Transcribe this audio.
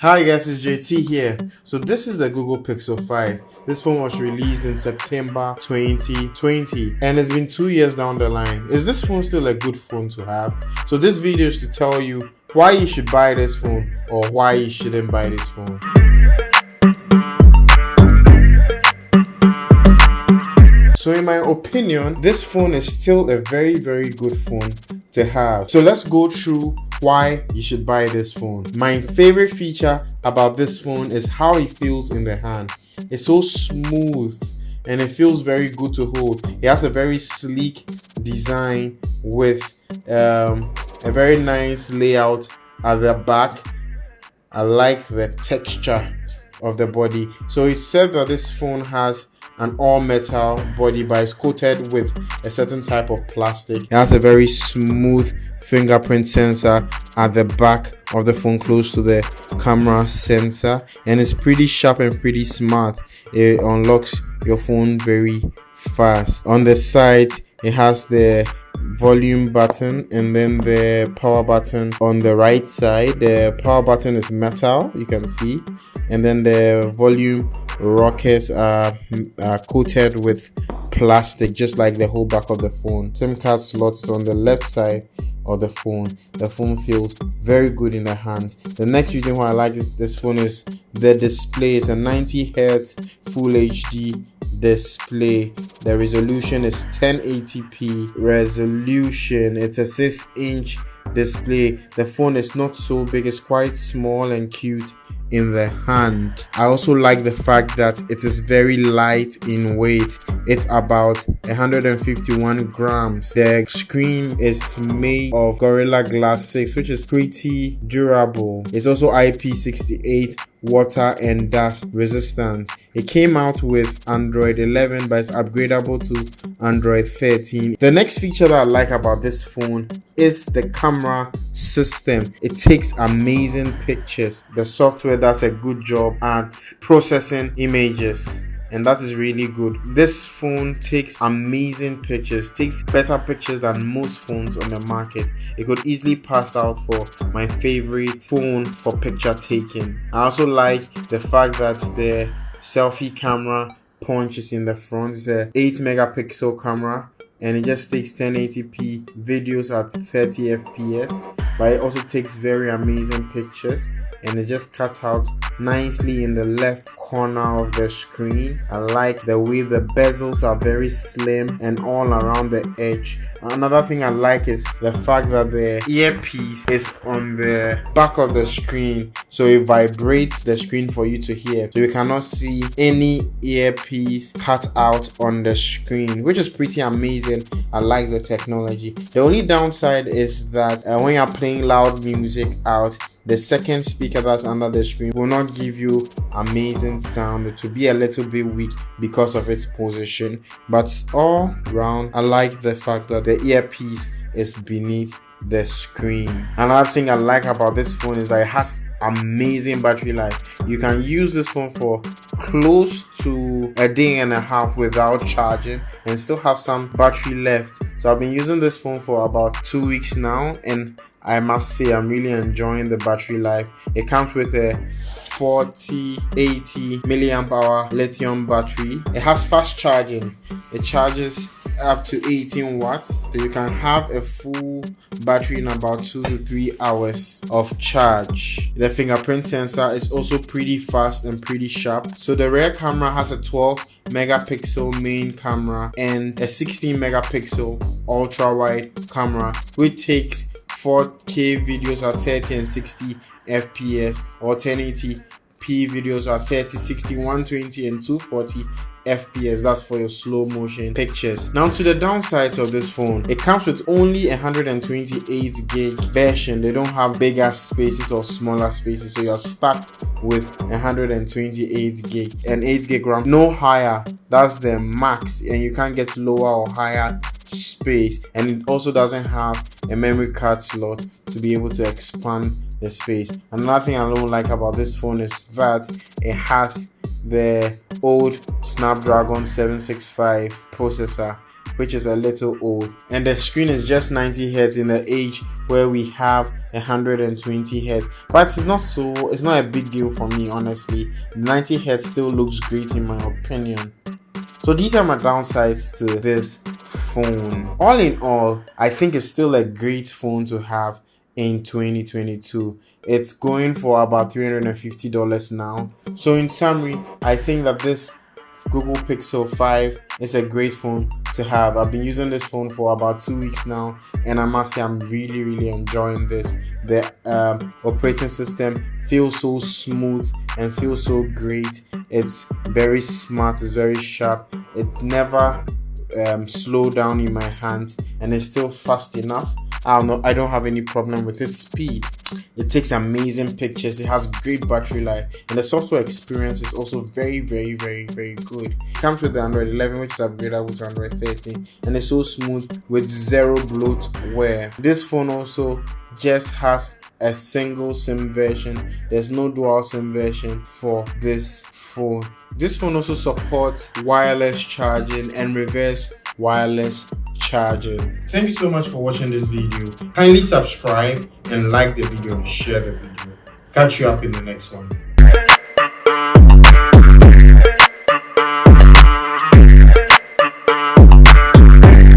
Hi guys, it's JT here. So this is the Google Pixel 5. This phone was released in September 2020 and it's been 2 years down the line. Is this phone still a good phone to have? So this video is to tell you why you should buy this phone or why you shouldn't buy this phone. So in my opinion, this phone is still a very good phone to have. So let's go through why you should buy this phone. My favorite feature about this phone is how it feels in the hand. It's so smooth and it feels very good to hold. It has a very sleek design with a very nice layout at the back. I like the texture of the body. So it's said that this phone has an all metal body, but it's coated with a certain type of plastic. It has a very smooth fingerprint sensor at the back of the phone, close to the camera sensor, and it's pretty sharp and pretty smart. It unlocks your phone very fast. On the side, it has the volume button and then the power button on the right side. The power button is metal, you can see, and then the volume rockers are coated with plastic, just like the whole back of the phone. SIM card slots on the left side of the phone. The phone feels very good in the hands. The next reason why I like this phone is the display. It's a 90 Hz Full HD display. The resolution is 1080p resolution. It's a 6-inch display. The phone is not so big, it's quite small and cute in the hand. I also like the fact that it is very light in weight. It's about 151 grams. The screen is made of Gorilla Glass 6, which is pretty durable. It's also IP68 water and dust resistant. It came out with Android 11, but it's upgradable to Android 13. The next feature that I like about this phone is the camera system. It takes amazing pictures. The software does a good job at processing images, and that is really good. This phone takes amazing pictures, takes better pictures than most phones on the market. It could easily pass out for my favorite phone for picture taking. I also like the fact that the selfie camera punches in the front. It's a 8 megapixel camera and it just takes 1080p videos at 30 fps, but it also takes very amazing pictures, and it just cut out nicely in the left corner of the screen. I like the way the bezels are very slim and all around the edge. Another thing I like is the fact that the earpiece is on the back of the screen, so it vibrates the screen for you to hear, so you cannot see any earpiece cut out on the screen, which is pretty amazing. I like the technology. The only downside is that when you're playing loud music out, the second speaker that's under the screen will not give you amazing sound. It will be a little bit weak because of its position, but all round I like the fact that the earpiece is beneath the screen. Another thing I like about this phone is that it has amazing battery life. You can use this phone for close to a day and a half without charging and still have some battery left. So I've been using this phone for about 2 weeks now, and I must say I'm really enjoying the battery life. It comes with a 4080 milliamp hour lithium battery. It has fast charging. It charges up to 18 watts, so you can have a full battery in about 2 to 3 hours of charge. The fingerprint sensor is also pretty fast and pretty sharp. So the rear camera has a 12 megapixel main camera and a 16 megapixel ultra wide camera, which takes 4K videos at 30 and 60 fps, or 1080p videos at 30, 60, 120 and 240 fps. That's for your slow motion pictures. Now to the downsides of this phone. It comes with only 128 gig version. They don't have bigger spaces or smaller spaces, so you're stuck with 128 gig and 8 gig RAM, no higher. That's the max, and you can't get lower or higher space. And it also doesn't have a memory card slot to be able to expand the space. Another thing I don't like about this phone is that it has the old Snapdragon 765 processor which is a little old, and the screen is just 90 Hz in the age where we have 120 Hz. But it's not a big deal for me, honestly. 90 Hz still looks great in my opinion. So these are my downsides to this phone. All in all, I think it's still a great phone to have in 2022. It's going for about $350 now. So in summary, I think that this Google Pixel 5 is a great phone to have. I've been using this phone for about 2 weeks now, and I must say I'm really enjoying this. The operating system feels so smooth and feels so great. It's very smart, it's very sharp. It never slow down in my hands, and it's still fast enough. I don't have any problem with its speed. It takes amazing pictures. It has great battery life, and the software experience is also very good. It comes with the Android 11, which is upgradable to Android 13, and it's so smooth with zero bloatware. This phone also just has a single SIM version. There's no dual SIM version for this phone. This phone also supports wireless charging and reverse wireless charging. Thank you so much for watching this video. Kindly subscribe and like the video and share the video. Catch you up in the next one.